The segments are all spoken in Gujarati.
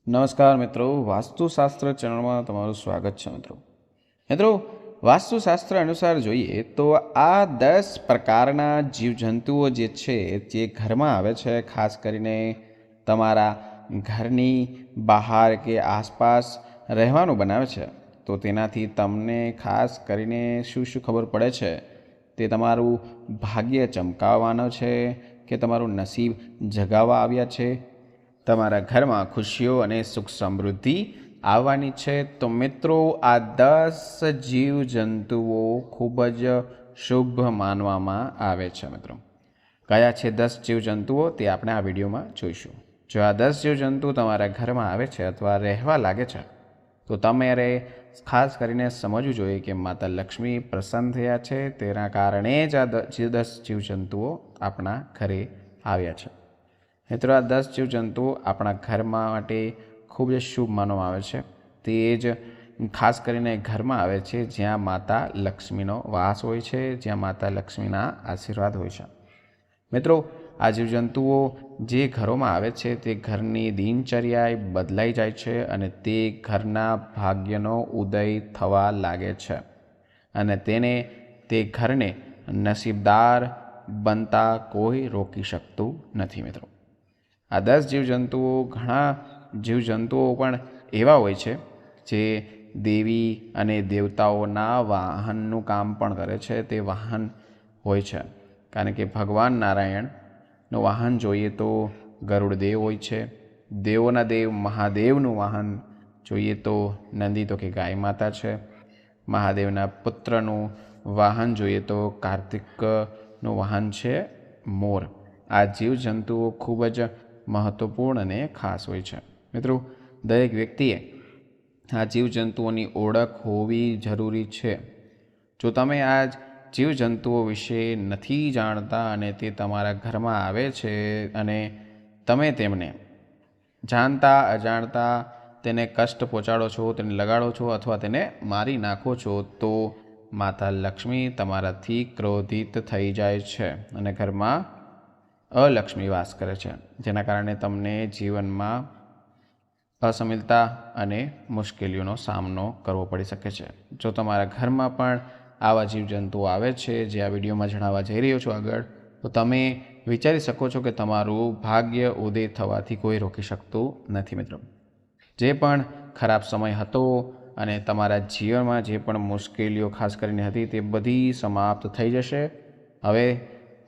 નમસ્કાર મિત્રો, વાસ્તુશાસ્ત્ર ચેનલમાં તમારું સ્વાગત છે મિત્રો, વાસ્તુશાસ્ત્ર અનુસાર જોઈએ તો આ 10 પ્રકારના જીવજંતુઓ જે છે જે ઘરમાં આવે છે, ખાસ કરીને તમારા ઘરની બહાર કે આસપાસ રહેવાનું બનાવે છે, તો તેનાથી તમને ખાસ કરીને શું ખબર પડે છે તે તમારું ભાગ્ય ચમકાવવાનો છે કે તમારું નસીબ જગાવવા આવ્યા છે, તમારા ઘરમાં ખુશીઓ અને સુખ સમૃદ્ધિ આવવાની છે। તો મિત્રો, આ 10 જીવજંતુઓ ખૂબ જ શુભ માનવામાં આવે છે। મિત્રો, કયા છે 10 જીવજંતુઓ તે આપણે આ વિડીયોમાં જોઈશું। જો આ 10 જીવજંતુ તમારા ઘરમાં આવે છે અથવા રહેવા લાગે છે તો તમારે ખાસ કરીને સમજવું જોઈએ કે માતા લક્ષ્મી પ્રસન્ન થયા છે, તેના કારણે જ આ 10 જીવજંતુઓ આપણા ઘરે આવ્યા છે। મિત્રો, આ 10 જીવજંતુઓ આપણા ઘરમાં માટે ખૂબ જ શુભ માનવામાં આવે છે। તે જ ખાસ કરીને ઘરમાં આવે છે જ્યાં માતા લક્ષ્મીનો વાસ હોય છે, જ્યાં માતા લક્ષ્મીના આશીર્વાદ હોય છે। મિત્રો, આ જીવજંતુઓ જે ઘરોમાં આવે છે તે ઘરની દિનચર્યા બદલાઈ જાય છે અને તે ઘરના ભાગ્યનો ઉદય થવા લાગે છે અને તે ઘરને નસીબદાર બનતા કોઈ રોકી શકતું નથી। મિત્રો, આ 10 જીવજંતુઓ, ઘણા જીવજંતુઓ પણ એવા હોય છે જે દેવી અને દેવતાઓના વાહનનું કામ પણ કરે છે। તે વાહન હોય છે, કારણ કે ભગવાન નારાયણનું વાહન જોઈએ તો ગરુડદેવ હોય છે, દેવોના દેવ મહાદેવનું વાહન જોઈએ તો નંદી તો કે ગાય માતા છે, મહાદેવના પુત્રનું વાહન જોઈએ તો કાર્તિકનું વાહન છે મોર। આ જીવજંતુઓ ખૂબ જ મહત્વપૂર્ણ અને ખાસ હોય છે। મિત્રો, દરેક વ્યક્તિએ આ જીવજંતુઓની ઓળખ હોવી જરૂરી છે। જો તમે આ જીવજંતુઓ વિશે નથી જાણતા અને તે તમારા ઘરમાં આવે છે અને તમે તેમને જાણતા અજાણતા તેને કષ્ટ પહોંચાડો છો, તેને લગાડો છો અથવા તેને મારી નાખો છો, તો માતા લક્ષ્મી તમારાથી ક્રોધિત થઈ જાય છે અને ઘરમાં અલક્ષ્મી વાસ કરે છે, જેના કારણે તમને જીવનમાં અસમિલતા અને મુશ્કેલીઓનો સામનો કરવો પડી શકે છે। જો તમારા ઘરમાં પણ આવા જીવજંતુઓ આવે છે જે આ વિડીયોમાં જણાવવા જઈ રહ્યો છું આગળ, તો તમે વિચારી શકો છો કે તમારું ભાગ્ય ઉદય થવાથી કોઈ રોકી શકતું નથી। મિત્રો, જે પણ ખરાબ સમય હતો અને તમારા જીવનમાં જે પણ મુશ્કેલીઓ ખાસ કરીને હતી તે બધી સમાપ્ત થઈ જશે। હવે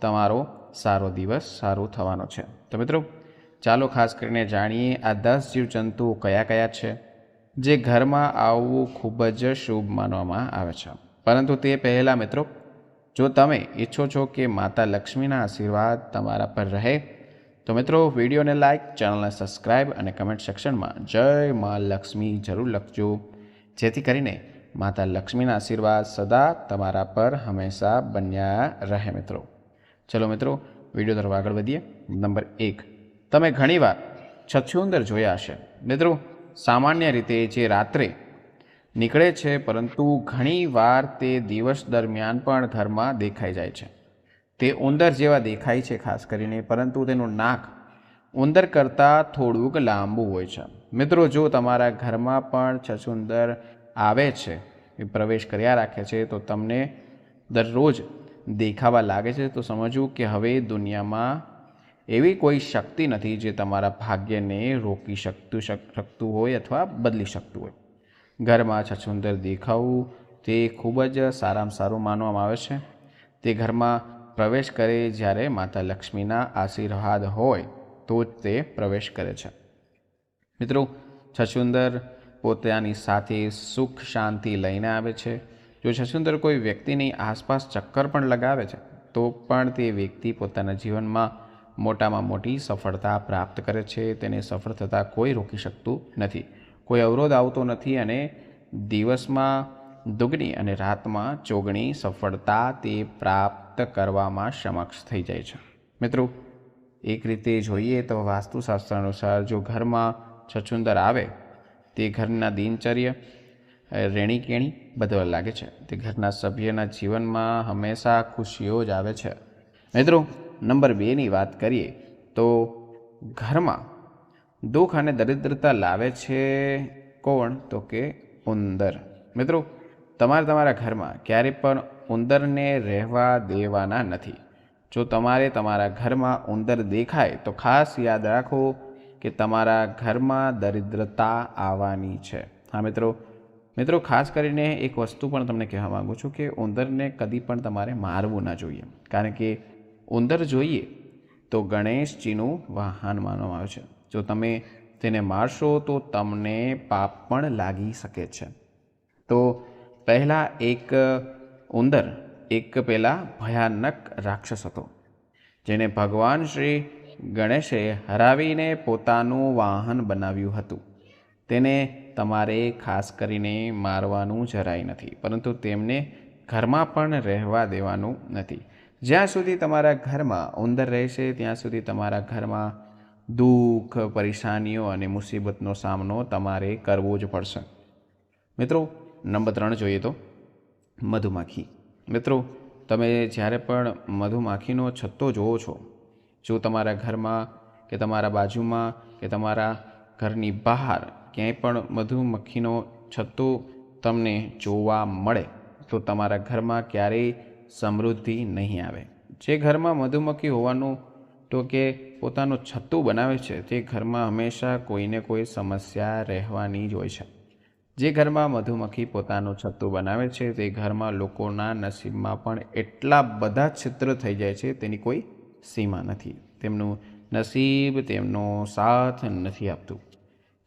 તમારો સારો દિવસ સારું થવાનો છે। તો મિત્રો, ચાલો ખાસ કરીને જાણીએ આ 10 જીવજંતુઓ કયા કયા છે જે ઘરમાં આવવું ખૂબ જ શુભ માનવામાં આવે છે। પરંતુ તે પહેલાં મિત્રો, જો તમે ઈચ્છો છો કે માતા લક્ષ્મીના આશીર્વાદ તમારા પર રહે તો મિત્રો, વિડીયોને લાઇક, ચેનલને સબસ્ક્રાઈબ અને કમેન્ટ સેક્શનમાં જય મા લક્ષ્મી જરૂર લખજો, જેથી કરીને માતા લક્ષ્મીના આશીર્વાદ સદા તમારા પર હંમેશા બન્યા રહે। મિત્રો, ચલો મિત્રો, વિડીયો તરફ આગળ વધીએ। નંબર 1, તમે ઘણીવાર છછુંદર જોયા હશે। મિત્રો, સામાન્ય રીતે જે રાત્રે નીકળે છે પરંતુ ઘણીવાર તે દિવસ દરમિયાન પણ ઘરમાં દેખાઈ જાય છે। તે ઉંદર જેવા દેખાય છે ખાસ કરીને, પરંતુ તેનું નાક ઉંદર કરતાં થોડુંક લાંબુ હોય છે। મિત્રો, જો તમારા ઘરમાં પણ છછુંદર આવે છે, એ પ્રવેશ કર્યા રાખે છે, તો તમને દરરોજ દેખાવા લાગે છે, તો સમજવું કે હવે દુનિયામાં એવી કોઈ શક્તિ નથી જે તમારા ભાગ્યને રોકી શકતું હોય અથવા બદલી શકતું હોય। ઘરમાં છછુંદર દેખાવું તે ખૂબ જ સારામાં સારું માનવામાં આવે છે। તે ઘરમાં પ્રવેશ કરે જ્યારે માતા લક્ષ્મીના આશીર્વાદ હોય તો જ તે પ્રવેશ કરે છે। મિત્રો, છછુંદર પોતાની સાથે સુખ શાંતિ લઈને આવે છે। જો છછુંદર કોઈ વ્યક્તિની આસપાસ ચક્કર પણ લગાવે છે તો પણ તે વ્યક્તિ પોતાના જીવનમાં મોટામાં મોટી સફળતા પ્રાપ્ત કરે છે। તેને સફળ થતાં કોઈ રોકી શકતું નથી, કોઈ અવરોધ આવતો નથી અને દિવસમાં દુગણી અને રાતમાં ચોગણી સફળતા તે પ્રાપ્ત કરવામાં સક્ષમ થઈ જાય છે। મિત્રો, એક રીતે જોઈએ તો વાસ્તુશાસ્ત્ર અનુસાર જો ઘરમાં છછુંદર આવે તે ઘરના દિનચર્યા રેણીકેણી બદલવા લાગે છે। તે ઘરના સભ્યના જીવનમાં હંમેશા ખુશીઓ જ આવે છે। મિત્રો, નંબર 2ની વાત કરીએ તો ઘરમાં દુઃખ અને દરિદ્રતા લાવે છે કોણ? તો કે ઉંદર. મિત્રો, તમારા ઘરમાં ક્યારેય પણ ઉંદરને રહેવા દેવાના નથી. જો તમારે તમારા ઘરમાં ઉંદર દેખાય તો ખાસ યાદ રાખો કે તમારા ઘરમાં દરિદ્રતા આવવાની છે. હા મિત્રો, ખાસ કરીને એક વસ્તુ પણ તમને કહેવા માગું છું કે ઉંદરને કદી પણ તમારે મારવું ના જોઈએ, કારણ કે ઉંદર જોઈએ તો ગણેશજીનું વાહન માનવામાં આવે છે. જો તમે તેને મારશો તો તમને પાપ પણ લાગી શકે છે. તો પહેલાં એક ઉંદર પહેલાં ભયાનક રાક્ષસ હતો, જેને ભગવાન શ્રી ગણેશે હરાવીને પોતાનું વાહન બનાવ્યું હતું. તેને તમારે ખાસ કરીને મારવાનું જરાય નથી, પરંતુ તેમને ઘરમાં પણ રહેવા દેવાનું નથી. જ્યાં સુધી તમારા ઘરમાં ઉંદર રહેશે ત્યાં સુધી તમારા ઘરમાં દુઃખ, પરેશાનીઓ અને મુસીબતનો સામનો તમારે કરવો જ પડશે. મિત્રો, નંબર 3 જોઈએ તો મધુમાખી. મિત્રો, તમે જ્યારે પણ મધુમાખીનો છત્તો જોવો છો, જો તમારા ઘરમાં કે તમારા બાજુમાં કે તમારા ઘરની બહાર ક્યાંય પણ મધુમક્ખીનો છત્તો તમને જોવા મળે તો તમારા ઘરમાં ક્યારેય સમૃદ્ધિ નહીં આવે. જે ઘરમાં મધુમક્ખી હોવાનું તો કે પોતાનું છત્તું બનાવે છે તે ઘરમાં હંમેશા કોઈને કોઈ સમસ્યા રહેવાની જ હોય છે. જે ઘરમાં મધુમક્ખી પોતાનું છત્તું બનાવે છે તે ઘરમાં લોકોના નસીબમાં પણ એટલા બધા છિદ્ર થઈ જાય છે તેની કોઈ સીમા નથી. તેમનું નસીબ તેમનો સાથ નથી આપતું.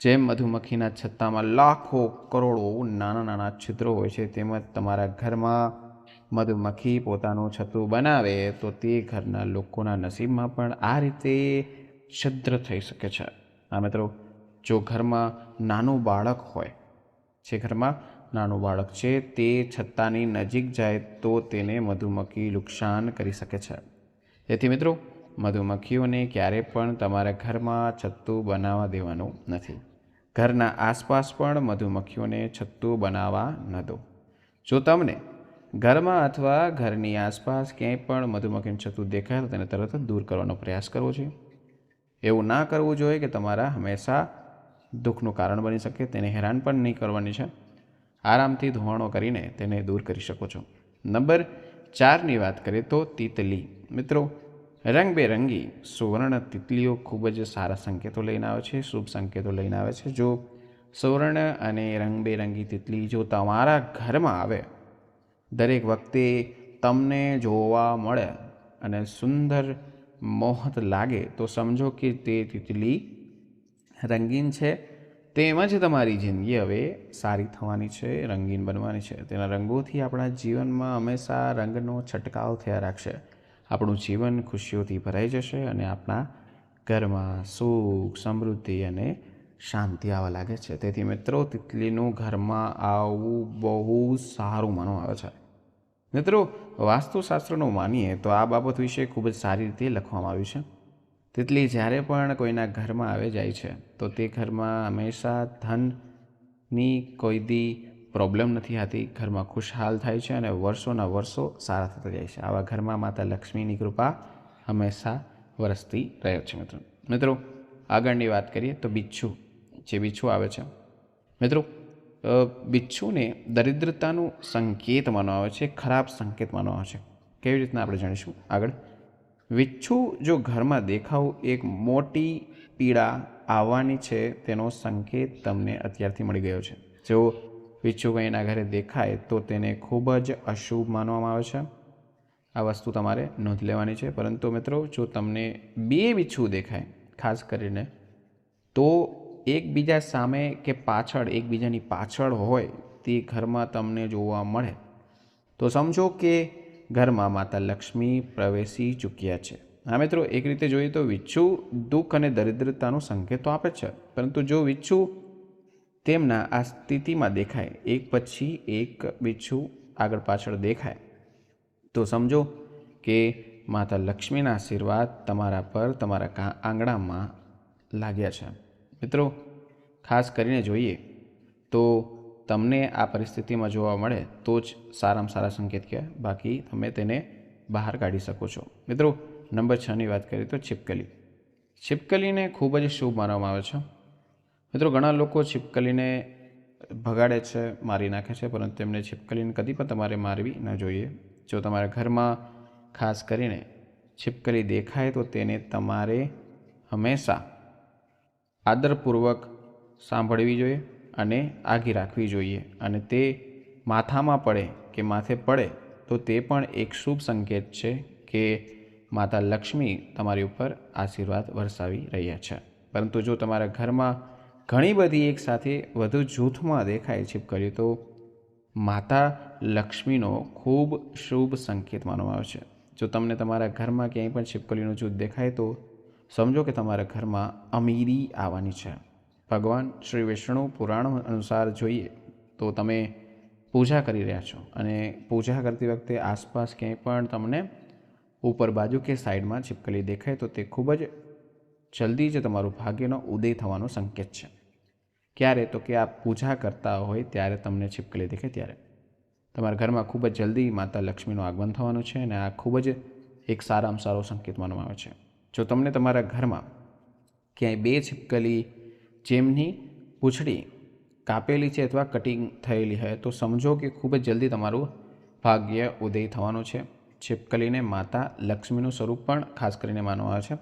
જેમ મધુમક્ખીના છત્તામાં લાખો કરોડો નાના છિદ્રો હોય છે, તેમજ તમારા ઘરમાં મધુમક્ખી પોતાનું છત્તું બનાવે તો તે ઘરના લોકોના નસીબમાં પણ આ રીતે છિદ્ર થઈ શકે છે. હા મિત્રો, જો ઘરમાં નાનું બાળક હોય, જે ઘરમાં નાનું બાળક છે તે છત્તાની નજીક જાય તો તેને મધુમક્ખી નુકસાન કરી શકે છે. તેથી મિત્રો, મધુમક્ખીઓને ક્યારે પણ તમારા ઘરમાં છત્તું બનાવવા દેવાનું નથી. ઘરના આસપાસ પણ મધુમક્ખીઓને છત્તું બનાવવા ન દો. જો તમને ઘરમાં અથવા ઘરની આસપાસ ક્યાંય પણ મધુમક્ખીનું છત્તું દેખાય તો તેને તરત જ દૂર કરવાનો પ્રયાસ કરવો જોઈએ. એવું ના કરવું જોઈએ કે તમારા હંમેશા દુઃખનું કારણ બની શકે. તેને હેરાન પણ નહીં કરવાની છે. આરામથી ધોવાણો કરીને તેને દૂર કરી શકો છો. નંબર 4ની વાત કરીએ તો તિતલી. મિત્રો, રંગબેરંગી સુવર્ણ તિતલીઓ ખૂબ જ સારા સંકેતો લઈને આવે છે, શુભ સંકેતો લઈને આવે છે. જો સુવર્ણ અને રંગબેરંગી તિતલી જો તમારા ઘરમાં આવે, દરેક વખતે તમને જોવા મળે અને સુંદર મોહક લાગે તો સમજો કે તે તિતલી રંગીન છે. તેમજ તમારી જિંદગી હવે સારી થવાની છે, રંગીન બનવાની છે. તેના રંગોથી આપણા જીવનમાં હંમેશા રંગનો છંટકાવ થયા રાખશે. આપણું જીવન ખુશીઓથી ભરાઈ જશે અને આપણા ઘરમાં સુખ, સમૃદ્ધિ અને શાંતિ આવવા લાગે છે. તેથી મિત્રો, તિતલીનું ઘરમાં આવવું બહુ સારું માનવામાં આવે છે. મિત્રો, વાસ્તુશાસ્ત્રનું માનીએ તો આ બાબત વિશે ખૂબ જ સારી રીતે લખવામાં આવ્યું છે. તિતલી જ્યારે પણ કોઈના ઘરમાં આવી જાય છે તો તે ઘરમાં હંમેશા ધનની કોઈ દી પ્રોબ્લેમ નથી આવતી. ઘરમાં ખુશહાલ થાય છે અને વર્ષોના વર્ષો સારા થતા જાય છે. આવા ઘરમાં માતા લક્ષ્મીની કૃપા હંમેશા વરસતી રહે છે. મિત્રો, આગળની વાત કરીએ તો બિચ્છુ. જે બિચ્છુ આવે છે, મિત્રો, બિચ્છુને દરિદ્રતાનું સંકેત માનવામાં આવે છે, ખરાબ સંકેત માનવામાં આવે છે. કેવી રીતના આપણે જાણીશું આગળ. બિચ્છુ જો ઘરમાં દેખાવ એક મોટી પીડા આવવાની છે તેનો સંકેત તમને અત્યારથી મળી ગયો છે. જો બિચ્છુ કોઈના ઘરે દેખાય તો તેને ખૂબ જ અશુભ માનવામાં આવે છે. આ વસ્તુ તમારે નોંધ લેવાની છે. પરંતુ મિત્રો, જો તમને 2 બિચ્છુ દેખાય ખાસ કરીને, તો એકબીજા સામે કે પાછળ, એકબીજાની પાછળ હોય તે ઘરમાં તમને જોવા મળે તો સમજો કે ઘરમાં માતા લક્ષ્મી પ્રવેશી ચૂક્યા છે. હા મિત્રો, એક રીતે જોઈએ તો બિચ્છુ દુઃખ અને દરિદ્રતાનો સંકેત તો આપે છે, પરંતુ જો બિચ્છુ તેમના આ સ્થિતિમાં દેખાય, એક પછી એક બિચ્છુ આગળ પાછળ દેખાય, તો સમજો કે માતા લક્ષ્મીના આશીર્વાદ તમારા પર, તમારા આંગણામાં લાગ્યા છે. મિત્રો, ખાસ કરીને જોઈએ તો તમને આ પરિસ્થિતિમાં જોવા મળે તો જ સારામાં સારા સંકેત કહેવાય, બાકી તમે તેને બહાર કાઢી શકો છો. મિત્રો, નંબર 6ની વાત કરીએ તો छिपकली. छिपकलीને ખૂબ જ શુભ માનવામાં આવે છે. મિત્રો, ઘણા લોકો छिपकલીને ભગાડે છે, મારી નાખે છે, પરંતુ તેમને छिपकલીને કદી પણ તમારે મારવી ન જોઈએ. જો તમારા ઘરમાં ખાસ કરીને छिपकली દેખાય તો તેને તમારે હંમેશા આદરપૂર્વક સાંભળવી જોઈએ અને આગી રાખવી જોઈએ. અને તે માથામાં પડે કે માથે પડે તો તે પણ એક શુભ સંકેત છે કે માતા લક્ષ્મી તમારી ઉપર આશીર્વાદ વરસાવી રહ્યા છે. પરંતુ જો તમારા ઘરમાં ઘણી બધી એકસાથે વધુ જૂથમાં દેખાય छिपकली તો માતા લક્ષ્મીનો ખૂબ શુભ સંકેત માનવામાં આવે છે. જો તમને તમારા ઘરમાં ક્યાંય પણ छिपकलीનું જૂથ દેખાય તો સમજો કે તમારા ઘરમાં અમીરી આવવાની છે. ભગવાન શ્રી વિષ્ણુ પુરાણ અનુસાર જોઈએ તો તમે પૂજા કરી રહ્યા છો અને પૂજા કરતી વખતે આસપાસ ક્યાંય પણ તમને ઉપર બાજુ કે સાઈડમાં छिपकली દેખાય તો તે ખૂબ જ જલ્દી જ તમારું ભાગ્યનો ઉદય થવાનો સંકેત છે. ક્યારે તો કે આ પૂજા કરતા હોય ત્યારે તમને छिपकली દેખાય ત્યારે તમારા ઘરમાં ખૂબ જ જલ્દી માતા લક્ષ્મીનું આગમન થવાનું છે અને આ ખૂબ જ એક સારામાં સારો સંકેત માનવામાં આવે છે. જો તમને તમારા ઘરમાં ક્યાંય બે छिपकली જેમની પૂંછડી કાપેલી છે અથવા કટિંગ થયેલી હોય તો સમજો કે ખૂબ જ જલ્દી તમારું ભાગ્ય ઉદય થવાનું છે. छिपकलीને માતા લક્ષ્મીનું સ્વરૂપ પણ ખાસ કરીને માનવામાં આવે છે.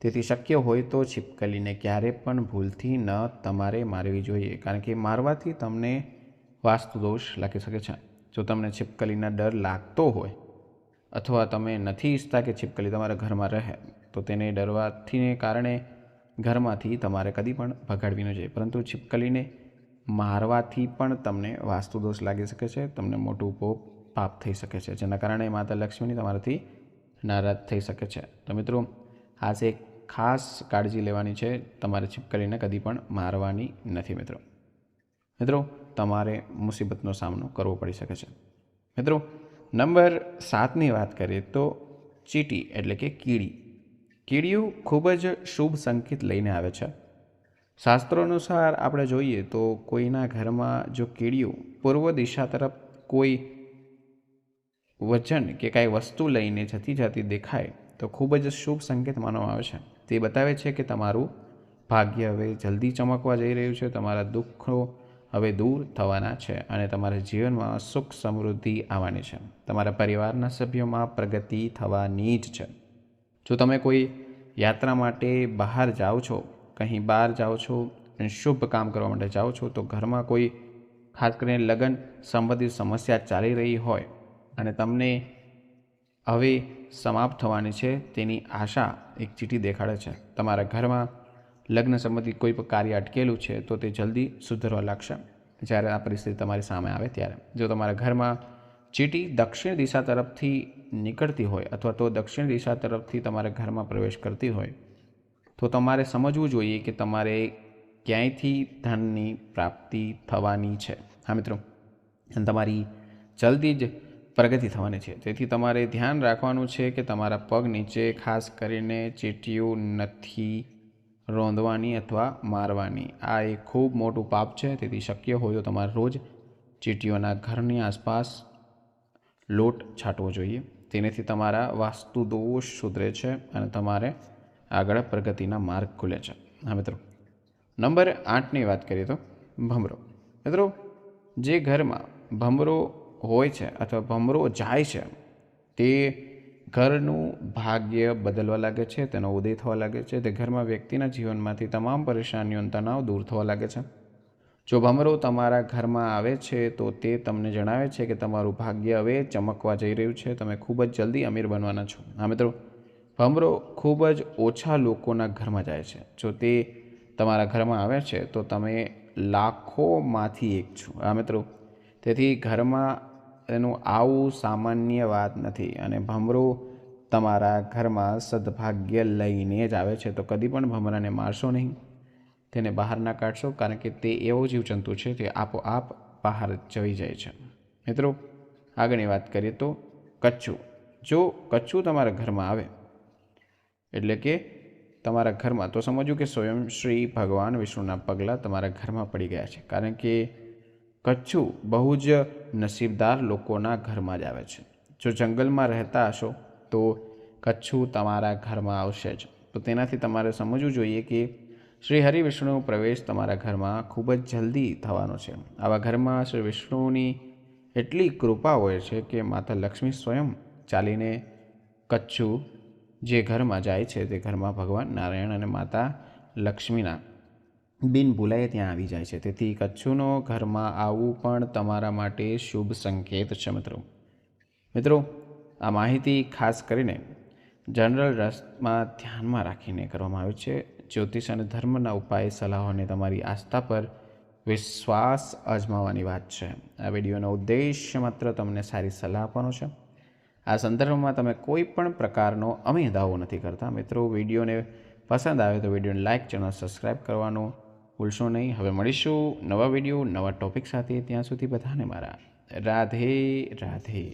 તેથી શક્ય હોય તો छिपकलीને ક્યારે પણ ભૂલથી ન તમારે મારવી જોઈએ, કારણ કે મારવાથી તમને વાસ્તુદોષ લાગી શકે છે. જો તમને छिपकलीના ડર લાગતો હોય અથવા તમે નથી ઈચ્છતા કે छिपकली તમારા ઘરમાં રહે તો તેને ડરવાથીને કારણે ઘરમાંથી તમારે કદી પણ ભગાડવી ન જોઈએ. પરંતુ छिपकलीને મારવાથી પણ તમને વાસ્તુદોષ લાગી શકે છે, તમને મોટું પાપ થઈ શકે છે, જેના કારણે માતા લક્ષ્મીની તમારાથી નારાજ થઈ શકે છે. તો મિત્રો, આ એક ખાસ કાળજી લેવાની છે, તમારે छिपकलीને કદી પણ મારવાની નથી. મિત્રો, તમારે મુસીબતનો સામનો કરવો પડી શકે છે. મિત્રો, નંબર 7ની વાત કરીએ તો ચીટી એટલે કે કીડી. કીડીયું ખૂબ જ શુભ સંકેત લઈને આવે છે. શાસ્ત્રો અનુસાર આપણે જોઈએ તો કોઈના ઘરમાં જો કીડીયું પૂર્વ દિશા તરફ કોઈ વચન કે કાંઈ વસ્તુ લઈને જતી દેખાય તો ખૂબ જ શુભ સંકેત માનવામાં આવે છે. તે બતાવે છે કે તમારું ભાગ્ય હવે જલ્દી ચમકવા જઈ રહ્યું છે, તમારા દુઃખો હવે દૂર થવાના છે અને તમારા જીવનમાં સુખ સમૃદ્ધિ આવવાની છે. તમારા પરિવારના સભ્યોમાં પ્રગતિ થવાની જ છે. જો તમે કોઈ યાત્રા માટે બહાર જાઓ છો, કંઈ બહાર જાઓ છો, શુભ કામ કરવા માટે જાઓ છો તો ઘરમાં કોઈ ખાસ કરીને લગ્ન સંબંધિત સમસ્યા ચાલી રહી હોય અને તમને હવે સમાપ્ત થવાની છે તેની આશા એક ચીઠી દેખાડે છે. તમારા ઘરમાં લગ્ન સંબંધિત કોઈ પણ કાર્ય અટકેલું છે તો તે જલ્દી સુધરવા લાગશે જ્યારે આ પરિસ્થિતિ તમારી સામે આવે ત્યારે. જો તમારા ઘરમાં ચીટી દક્ષિણ દિશા તરફથી નીકળતી હોય અથવા તો દક્ષિણ દિશા તરફથી તમારા ઘરમાં પ્રવેશ કરતી હોય તો તમારે સમજવું જોઈએ કે તમારે ક્યાંયથી ધનની પ્રાપ્તિ થવાની છે. હા મિત્રો, તમારી જલ્દી જ પ્રગતિ થવાની છે. તેથી તમારે ધ્યાન રાખવાનું છે કે તમારા પગ નીચે ખાસ કરીને ચીટીઓ નથી રોંદવાની અથવા મારવાની. આ એક ખૂબ મોટું પાપ છે. તેથી શક્ય હોય તો તમારે રોજ ચીટીઓના ઘરની આસપાસ લોટ છાંટવો જોઈએ. તેનાથી તમારા વાસ્તુ દોષ સુધરે છે અને તમારે આગળ પ્રગતિના માર્ગ ખુલે છે. હા મિત્રો, નંબર 8ની વાત કરીએ તો ભમરો. મિત્રો, જે ઘરમાં ભમરો હોય છે અથવા ભમરો જાય છે તે ઘરનું ભાગ્ય બદલવા લાગે છે, તેનો ઉદય થવા લાગે છે. તે ઘરમાં વ્યક્તિના જીવનમાંથી તમામ પરેશાનીઓ અને તણાવ દૂર થવા લાગે છે. જો ભમરો તમારા ઘરમાં આવે છે તો તે તમને જણાવે છે કે તમારું ભાગ્ય હવે ચમકવા જઈ રહ્યું છે, તમે ખૂબ જ જલ્દી અમીર બનવાના છો. હા મિત્રો, ભમરો ખૂબ જ ઓછા લોકોના ઘરમાં જાય છે. જો તે તમારા ઘરમાં આવે છે તો તમે લાખોમાંથી એક છો. હા મિત્રો, તેથી ઘરમાં એનું આવું સામાન્ય વાત નથી અને ભમરો તમારા ઘરમાં સદભાગ્ય લઈને જ આવે છે. તો કદી પણ ભમરાને મારશો નહીં, તેને બહાર ના કાઢશો, કારણ કે તે એવો જીવજંતુ છે તે આપોઆપ બહાર જઈ જાય છે. મિત્રો, આગળની વાત કરીએ તો કચ્છું. જો કચ્છું તમારા ઘરમાં આવે એટલે કે તમારા ઘરમાં, તો સમજવું કે સ્વયં શ્રી ભગવાન વિષ્ણુના પગલાં તમારા ઘરમાં પડી ગયા છે, કારણ કે કચ્છું બહુ જ નસીબદાર લોકોના ઘરમાં જ આવે છે. જો જંગલમાં રહેતા હશો તો કચ્છું તમારા ઘરમાં આવશે જ. તો તેનાથી તમારે સમજવું જોઈએ કે શ્રી હરિ વિષ્ણુ પ્રવેશ તમારા ઘરમાં ખૂબ જ જલ્દી થવાનો છે. આવા ઘરમાં શ્રી વિષ્ણુની એટલી કૃપા હોય છે કે માતા લક્ષ્મી સ્વયં ચાલીને કચ્છું જે ઘરમાં જાય છે તે ઘરમાં ભગવાન નારાયણ અને માતા લક્ષ્મીના બિન ભૂલાએ ત્યાં આવી જાય છે. તેથી કચ્છુનો ઘરમાં આવવું પણ તમારા માટે શુભ સંકેત છે. મિત્રો આ માહિતી ખાસ કરીને જનરલ રસમાં ધ્યાનમાં રાખીને કરવામાં આવે છે. જ્યોતિષ અને ધર્મના ઉપાય સલાહોને તમારી આસ્થા પર વિશ્વાસ અજમાવવાની વાત છે. આ વિડીયોનો ઉદ્દેશ્ય માત્ર તમને સારી સલાહ આપવાનો છે. આ સંદર્ભમાં તમે કોઈ પણ પ્રકારનો અમે દાવો નથી કરતા. મિત્રો વિડીયોને પસંદ આવે તો વિડીયોને લાઇક, ચેનલ સબસ્ક્રાઈબ કરવાનું ભૂલશો નહીં. હવે મળીશું નવા વિડીયો નવા ટોપિક સાથે. ત્યાં સુધી બધાને મારા રાધે રાધે.